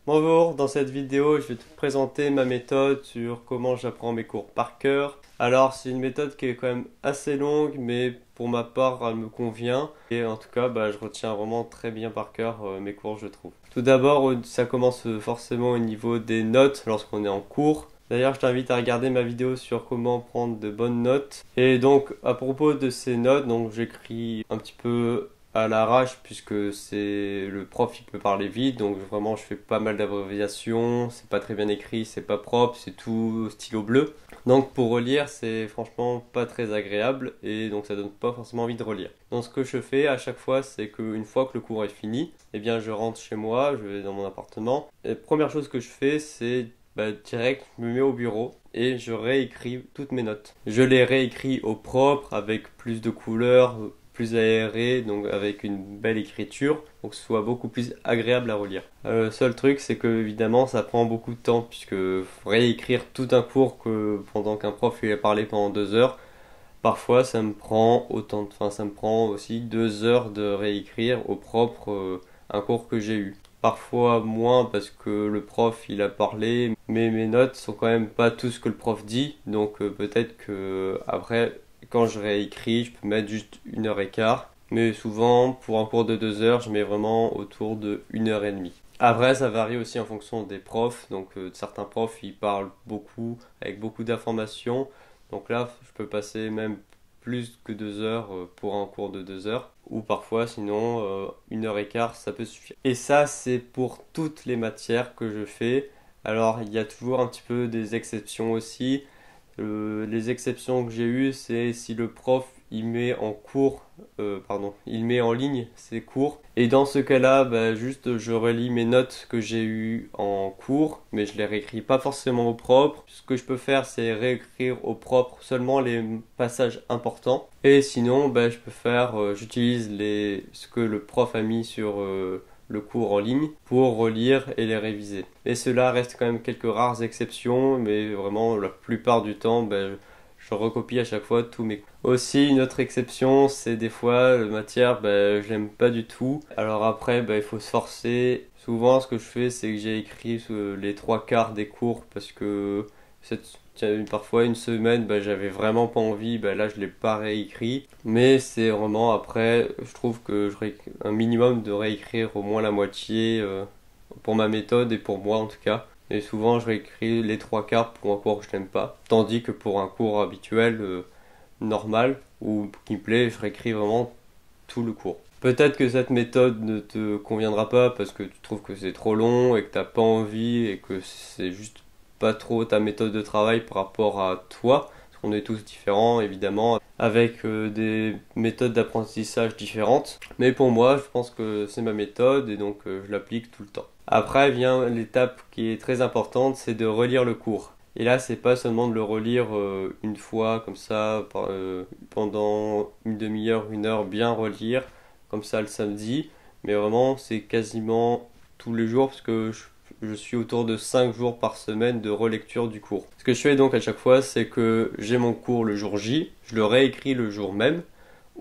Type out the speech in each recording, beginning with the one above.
Bonjour, dans cette vidéo, je vais te présenter ma méthode sur comment j'apprends mes cours par cœur. Alors, c'est une méthode qui est quand même assez longue, mais pour ma part, elle me convient. Et en tout cas, je retiens vraiment très bien par cœur mes cours, je trouve. Tout d'abord, ça commence forcément au niveau des notes lorsqu'on est en cours. D'ailleurs, je t'invite à regarder ma vidéo sur comment prendre de bonnes notes. Et donc, à propos de ces notes, donc j'écris un petit peu à l'arrache puisque c'est le prof il peut parler vite, donc vraiment je fais pas mal d'abréviations, c'est pas très bien écrit, c'est pas propre, c'est tout stylo bleu. Donc pour relire c'est franchement pas très agréable et donc ça donne pas forcément envie de relire. Donc ce que je fais à chaque fois c'est qu'une fois que le cours est fini, eh bien je rentre chez moi, je vais dans mon appartement. Et la première chose que je fais c'est direct, je me mets au bureau et je réécris toutes mes notes. Je les réécris au propre avec plus de couleurs, plus aéré, donc avec une belle écriture, pour que ce soit beaucoup plus agréable à relire. Le seul truc, c'est que évidemment, ça prend beaucoup de temps, puisque faut réécrire tout un cours que pendant qu'un prof il a parlé pendant 2 heures. Parfois, ça me prend ça me prend aussi 2 heures de réécrire au propre un cours que j'ai eu. Parfois moins parce que le prof il a parlé, mais mes notes sont quand même pas tout ce que le prof dit, donc peut-être que après quand je réécris, je peux mettre juste 1 heure et quart. Mais souvent, pour un cours de 2 heures, je mets vraiment autour de 1 heure et demie. Après, ça varie aussi en fonction des profs. Donc, certains profs, ils parlent beaucoup, avec beaucoup d'informations. Donc là, je peux passer même plus que 2 heures pour un cours de 2 heures. Ou parfois, sinon, 1 heure et quart, ça peut suffire. Et ça, c'est pour toutes les matières que je fais. Alors, il y a toujours un petit peu des exceptions aussi. Les exceptions que j'ai eues, c'est si le prof il met en cours, il met en ligne ses cours. Et dans ce cas-là, juste je relis mes notes que j'ai eues en cours, mais je les réécris pas forcément au propre. Ce que je peux faire, c'est réécrire au propre seulement les passages importants. Et sinon, je peux j'utilise ce que le prof a mis sur le cours en ligne pour relire et les réviser. Et cela reste quand même quelques rares exceptions, mais vraiment la plupart du temps, je recopie à chaque fois tous mes cours. Aussi, une autre exception, c'est des fois la matière, je l'aime pas du tout. Alors après, il faut se forcer. Souvent, ce que je fais, c'est que j'ai écrit les 3 quarts des cours parce que parfois une semaine, j'avais vraiment pas envie, là je l'ai pas réécrit. Mais c'est vraiment après, je trouve que un minimum de réécrire au moins la moitié pour ma méthode et pour moi en tout cas. Et souvent je réécris les 3 quarts pour un cours que je n'aime pas. Tandis que pour un cours habituel, normal, ou qui me plaît, je réécris vraiment tout le cours. Peut-être que cette méthode ne te conviendra pas parce que tu trouves que c'est trop long et que t'as pas envie et que c'est juste pas trop ta méthode de travail par rapport à toi. Parce qu'on est tous différents évidemment, avec des méthodes d'apprentissage différentes. Mais pour moi, je pense que c'est ma méthode et donc je l'applique tout le temps. Après vient l'étape qui est très importante, c'est de relire le cours. Et là, c'est pas seulement de le relire une fois comme ça, pendant une demi-heure, 1 heure, bien relire, comme ça le samedi, mais vraiment c'est quasiment tous les jours parce que je suis autour de 5 jours par semaine de relecture du cours. Ce que je fais donc à chaque fois, c'est que j'ai mon cours le jour J, je le réécris le jour même,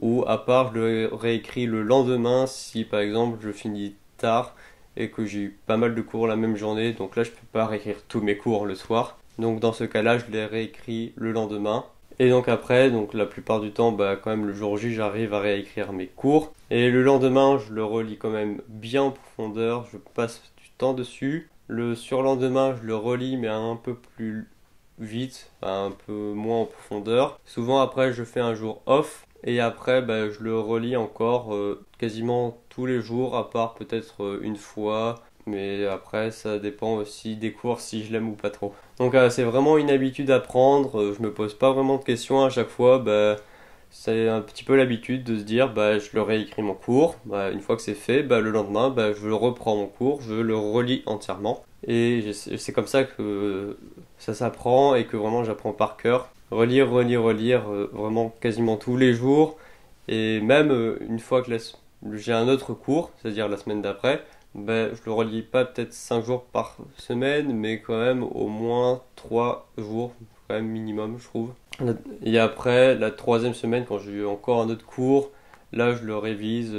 ou à part je le réécris le lendemain si par exemple je finis tard et que j'ai eu pas mal de cours la même journée, donc là je peux pas réécrire tous mes cours le soir. Donc dans ce cas-là, je les réécris le lendemain. Et donc après, donc la plupart du temps, quand même le jour J, j'arrive à réécrire mes cours. Et le lendemain, je le relis quand même bien en profondeur, je passe du temps dessus. Le surlendemain, je le relis mais un peu plus vite, un peu moins en profondeur. Souvent après, je fais un jour off. Et après, je le relis encore quasiment tous les jours, à part peut-être une fois. Mais après, ça dépend aussi des cours si je l'aime ou pas trop. Donc c'est vraiment une habitude à prendre. Je me pose pas vraiment de questions à chaque fois. C'est un petit peu l'habitude de se dire, je le réécris mon cours. Une fois que c'est fait, le lendemain, je reprends mon cours, je le relis entièrement. Et c'est comme ça que ça s'apprend et que vraiment j'apprends par cœur. Relire, relire, relire, vraiment quasiment tous les jours. Et même une fois que j'ai un autre cours, c'est-à-dire la semaine d'après, je le relis pas peut-être 5 jours par semaine, mais quand même au moins 3 jours, quand même minimum, je trouve. Et après, la troisième semaine, quand j'ai eu encore un autre cours, là je le révise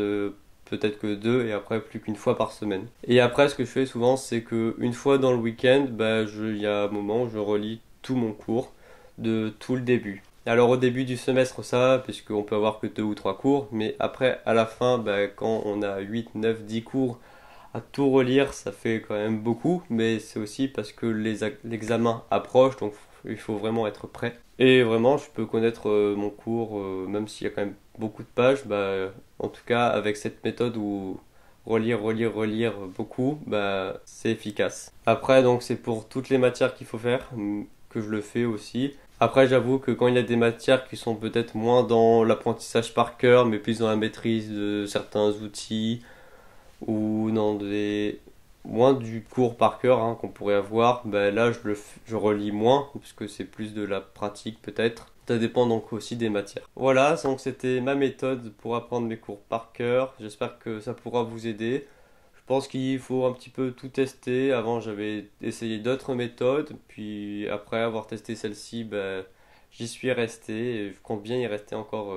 peut-être que 2 et après plus qu'une fois par semaine. Et après ce que je fais souvent c'est que une fois dans le week-end, il y a un moment où je relis tout mon cours de tout le début. Alors au début du semestre ça va puisqu'on peut avoir que 2 ou 3 cours, mais après à la fin quand on a 8, 9, 10 cours à tout relire ça fait quand même beaucoup, mais c'est aussi parce que l'examen approche donc il faut vraiment être prêt. Et vraiment je peux connaître mon cours même s'il y a quand même beaucoup de pages, en tout cas avec cette méthode où relire, relire, relire beaucoup, c'est efficace. Après donc c'est pour toutes les matières qu'il faut faire que je le fais aussi. Après, j'avoue que quand il y a des matières qui sont peut-être moins dans l'apprentissage par cœur, mais plus dans la maîtrise de certains outils, ou dans des moins du cours par cœur qu'on pourrait avoir, là je relis moins, puisque c'est plus de la pratique peut-être. Ça dépend donc aussi des matières. Voilà, donc c'était ma méthode pour apprendre mes cours par cœur. J'espère que ça pourra vous aider. Je pense qu'il faut un petit peu tout tester. Avant, j'avais essayé d'autres méthodes. Puis après avoir testé celle-ci, j'y suis resté et je compte bien y rester encore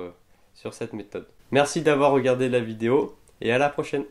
sur cette méthode. Merci d'avoir regardé la vidéo et à la prochaine.